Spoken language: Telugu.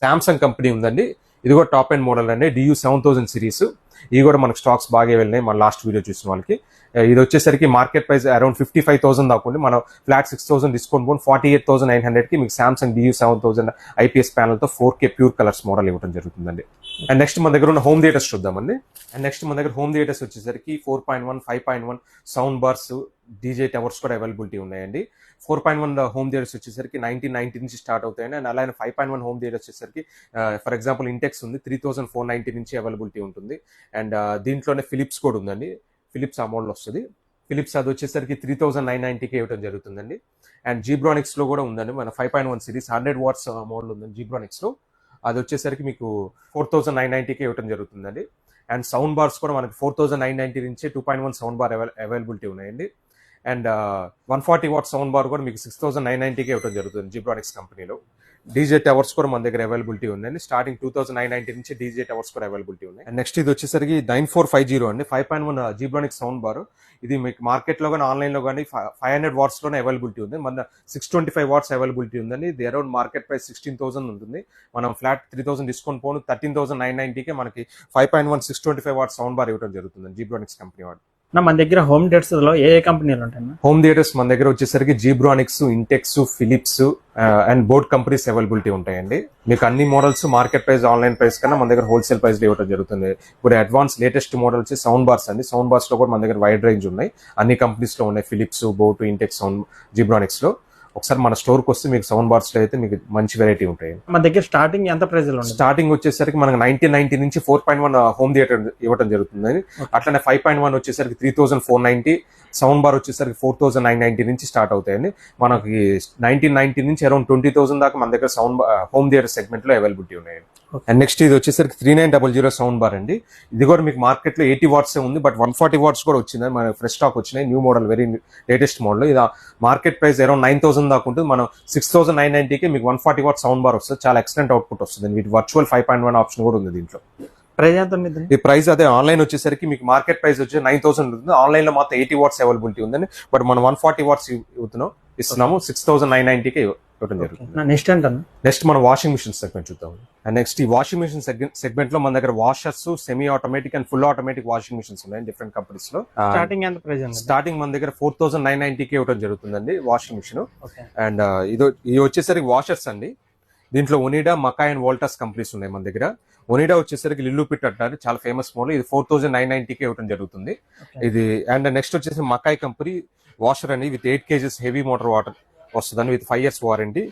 సామ్సంగ్ కంపెనీ ఉందండి. ఇది కూడా టాప్ ఎండ్ మోడల్ అండి, DU7000 సిరీస్. ఇవి కూడా మనకు స్టాక్స్ బాగా వెళ్ళినాయి మన లాస్ట్ వీడియో చూసిన వాళ్ళకి. ఇది వచ్చేసరికి మార్కెట్ ప్రైస్ అరౌండ్ 55,000 దాకా ఉంది. మనం ఫ్లాట్ 6,000 డిస్కౌంట్ పోను 48,900 కి మీకు సామ్సంగ్ DU7000 IPS ప్యానల్ తో 4K ప్యూర్ కలర్స్ మోడల్ ఇవ్వడం జరుగుతుందండి. అండ్ నెక్స్ట్ మన దగ్గర ఉన్న హోమ్ థియేటర్స్ చూద్దామండి. అండ్ నెక్స్ట్ మన దగ్గర హోమ్ థియేటర్స్ వచ్చేసరికి 4.1, 5.1 సౌండ్ బార్స్, DJ టవర్స్ కూడా అవైలబిలిటీ ఉన్నాయండి. 4.1 హోమ్ థియేటర్స్ వచ్చేసరికి 1990 నుంచి స్టార్ట్ అవుతాయండి. అండ్ అలానే 5.1 హోమ్ థియేటర్స్ వచ్చేసరికి ఫర్ ఎగ్జాంపుల్ ఇంటెక్స్ ఉంది, 3,490 నుంచి అవైలబిలిటీ ఉంటుంది. అండ్ దీంట్లోనే ఫిలిప్స్ కూడా ఉందండి. ఫిలిప్స్ ఆ మోడల్ వస్తుంది. ఫిలిప్స్ అది వచ్చేసరికి 3,990కి ఇవ్వడం జరుగుతుందండి. అండ్ జీబ్రానిక్స్ లో కూడా ఉందండి మన 5.1 సిరీస్ 100 వాట్స్ మోడల్ ఉందండి జీబ్రానిక్స్ లో. అది వచ్చేసరికి మీకు 4,990కి ఇవ్వడం జరుగుతుందండి. అండ్ సౌండ్ బార్స్ కూడా మనకి 4,990 నుంచి 2.1 సౌండ్ బార్ అవైలబిలిటీ ఉన్నాయండి. అండ్ 140 వాట్ సౌండ్ బార్ కూడా మీకు 6,990కి ఇవ్వడం జరుగుతుంది జీబ్రానిక్స్ కంపెనీలో. DJ టవర్స్ కూడా మన దగ్గర అవైలబిలిటీ ఉందండి. స్టార్టింగ్ 2,990 నుంచి DJ టవర్స్ కూడా అవైలబిలిటీ ఉన్నాయి. అండ్ నెక్స్ట్ ఇది వచ్చేసరికి 9450 అండి, 5.1 జీబ్రానిక్స్ సౌండ్ బార్. ఇది మీకు మార్కెట్ లో కానీ ఆన్లైన్ లో కానీ 500 వాట్స్ లోనే అవైలబిలిటీ ఉంది. మన 625 వాట్స్ అవైలబిలిటీ ఉందండి. ఇది అరౌండ్ మార్కెట్ ప్రైస్ 16,000 ఉంటుంది. మనం ఫ్లాట్ 3,000 డిస్కౌంట్ పోను 13,990కి మనకి 5.1 625 వాట్స్ సౌండ్ బార్ ఇవ్వడం జరుగుతుంది జీబ్రానిక్స్ కంపెనీ వాడు. మన దగ్గర హోమ్ థియేటర్స్ లో ఏ కంపెనీలు ఉంటాయి? హోమ్ థియేటర్స్ మన దగ్గర వచ్చేసరికి Zebronics, Intex, Philips and board companies availability ఉంటాయండి. మీకు అన్ని models market price online price కన్నా మన దగ్గర హోల్సేల్ ప్రైస్ లో ఇవ్వడం జరుగుతుంది. ఇప్పుడు advance latest models sound bars అండి. సౌండ్ బార్స్ లో కూడా మన దగ్గర వైడ్ రేంజ్ ఉన్నాయి. అన్ని కంపెనీస్ లో ఉన్నాయి, ఫిలిప్స్, బోట్, ఇంటెక్స్, జీబ్రానిక్స్ లో. ఒకసారి మన స్టోర్ కి వస్తే మీకు సౌండ్ బార్స్ లో అయితే మీకు మంచి వెరైటీ ఉంటాయి. మన దగ్గర స్టార్టింగ్ ఎంత ప్రైస్ లో? స్టార్టింగ్ వచ్చేసరికి మనకి 1990 నుంచి 4.1 హోమ్ థియేటర్ ఇవ్వడం జరుగుతుంది. అట్లనే 5.1 వచ్చేసరికి 3,490, సౌండ్ బార్ వచ్చేసరికి 4,990 నుంచి స్టార్ట్ అవుతాయండి. మనకి 1990 నుంచి అరౌండ్ 20,000 దాకా మన దగ్గర హోమ్ థియేటర్ సెగ్మెంట్ లో అవైలబిలిటీ ఉన్నాయి. అండ్ నెక్స్ట్ ఇది వచ్చేసరికి 3900 సౌండ్ బార్ అండి. ఇది కూడా మీకు మార్కెట్ లో 80 వాట్స్ ఉంది, బట్ 140 వాట్స్ కూడా వచ్చింది. మన ఫ్రెష్ స్టాక్ వచ్చినాయి, new model, very latest model. ఇది మార్కెట్ ప్రైస్ అరౌండ్ 9,000 దాకా ఉంటుంది. మనం 6,990కి మీకు 140 వాట్ సౌండ్ బార్ వస్తుంది. చాలా ఎక్సలెంట్ అవుట్పుట్ వస్తుంది. వీటి వర్చువల్ 5.1 ఆప్షన్ కూడా ఉంది దీంట్లో. ప్రైస్ ఎంత ఉంది? ఈ ప్రైస్ అదే ఆన్లైన్ వచ్చేసరికి మీకు మార్కెట్ ప్రైస్ వచ్చి 9,000 ఉంటుంది. ఆన్లైన్ లో మాత్రం 80 వాట్స్ అవైలబిలిటీ ఉందండి, బట్ మనం 140 వాట్స్ ఇస్తున్నాము. 6,990కి ఇవ్వడం జరుగుతుంది. నెక్స్ట్ మనం వాషింగ్ మిషన్ సెగ్మెంట్ చూద్దాం. అండ్ నెక్స్ట్ ఈ వాషింగ్ మిషన్ సెగ్మెంట్ లో మన దగ్గర washers, semi automatic and full automatic washing machines ఉన్నాయి డిఫరెంట్ కంపెనీస్ లో. స్టార్టింగ్ మన దగ్గర 4,990కి ఇవ్వడం జరుగుతుందండి వాషింగ్ మిషన్. అండ్ ఇది వచ్చేసరికి వాషర్స్ అండి. దీంట్లో ఒనిడా, మకాయ్ అండ్ వోల్టాస్ కంపెనీస్ ఉన్నాయి మన దగ్గర. ఒనిడా వచ్చేసరికి లిల్లు పిట్ అంటారు, చాలా ఫేమస్ మోడల్. ఇది 4,990కి ఇవ్వడం జరుగుతుంది ఇది. అండ్ నెక్స్ట్ వచ్చేసి మకాయ్ కంపెనీ వాషర్ అండి, with 8 kgs heavy motor water వస్తుందండి, విత్ 5 years వారంటీ.